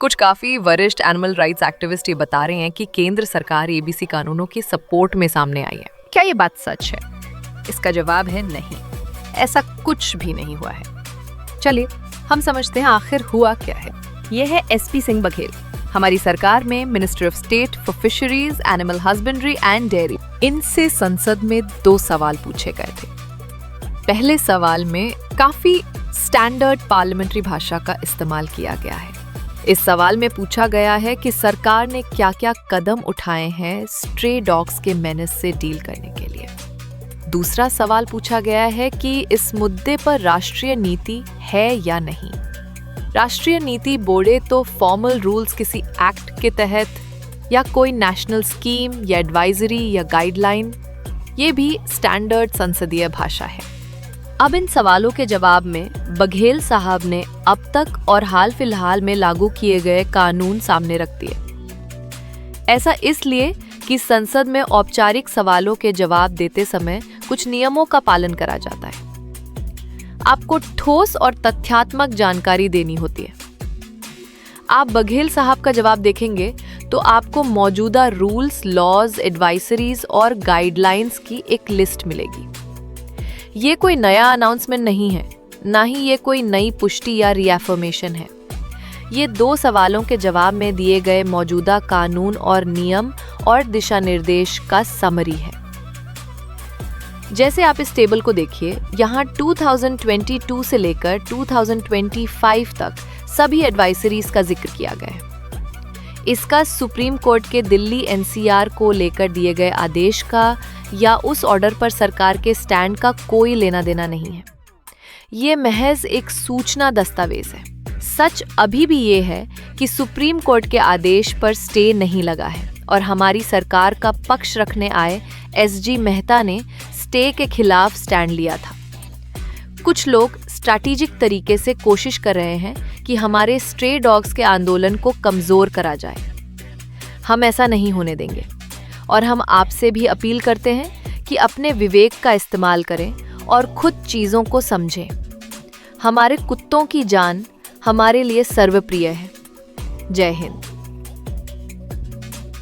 कुछ काफी वरिष्ठ एनिमल राइट्स एक्टिविस्ट ये बता रहे हैं कि केंद्र सरकार एबीसी कानूनों की सपोर्ट में सामने आई है। क्या ये बात सच है? इसका जवाब है नहीं, ऐसा कुछ भी नहीं हुआ है। चलिए हम समझते हैं आखिर हुआ क्या है। यह है एसपी सिंह बघेल, हमारी सरकार में minister of state for fisheries, animal husbandry and dairy. इनसे संसद में 2 सवाल पूछे गए थे। पहले सवाल में काफी स्टैंडर्ड पार्लियामेंट्री भाषा का इस्तेमाल किया गया है। इस सवाल में पूछा गया है कि सरकार ने क्या-क्या कदम उठाए हैं स्ट्रे डॉग्स के मेनेस से डील करने के लिए। दूसरा सवाल पूछा गया है कि इस मुद्दे पर राष्ट्रीय नीति है या नहीं। राष्ट्रीय नीति बोले तो फॉर्मल रूल्स किसी एक्ट के तहत या कोई नेशनल स्कीम या एडवाइजरी या गाइडलाइन, ये भी स्टैंडर्ड संसदीय भाषा है। अब इन सवालों के जवाब में बघेल साहब ने अब तक और हाल फिलहाल में लागू किए गए कानून सामने रख दिए। ऐसा इसलिए कि संसद में औपचारिक सवालों के जवाब देते समय कुछ नियमों का पालन करा जाता है। आपको ठोस और तथ्यात्मक जानकारी देनी होती है। आप बघेल साहब का जवाब देखेंगे तो आपको मौजूदा रूल्स, लॉज, एडवाइजरीज और गाइडलाइंस की एक लिस्ट मिलेगी। ये कोई नया अनाउंसमेंट नहीं है, ना ही ये कोई नई पुष्टि या रीअफर्मेशन है। ये 2 सवालों के जवाब में दिए गए मौजूदा कानून और नियम और दिशा निर्देश का समरी है। जैसे आप इस टेबल को देखिए, यहाँ 2022 से लेकर 2025 तक सभी एडवाइजरीज का जिक्र किया गया है। इसका सुप्रीम कोर्ट के दिल्ली एनसीआर को लेकर दिए गए आदेश का या उस ऑर्डर पर सरकार के स्टैंड का कोई लेना देना नहीं है। ये महज एक सूचना दस्तावेज है। सच अभी भी ये है कि सुप्रीम कोर्ट के आदेश पर स्टे नहीं लगा है और हमारी सरकार का पक्ष रखने आए एसजी मेहता ने स्टे के खिलाफ स्टैंड लिया था। कुछ लोग स्ट्रैटेजिक तरीके से कोशिश कर रहे हैं कि हमारे स्ट्रे डॉग्स के आंदोलन को कमजोर करा जाए। हम ऐसा नहीं होने देंगे और हम आपसे भी अपील करते हैं कि अपने विवेक का इस्तेमाल करें और खुद चीज़ों को समझें। हमारे कुत्तों की जान हमारे लिए सर्वप्रिय है। जय हिंद।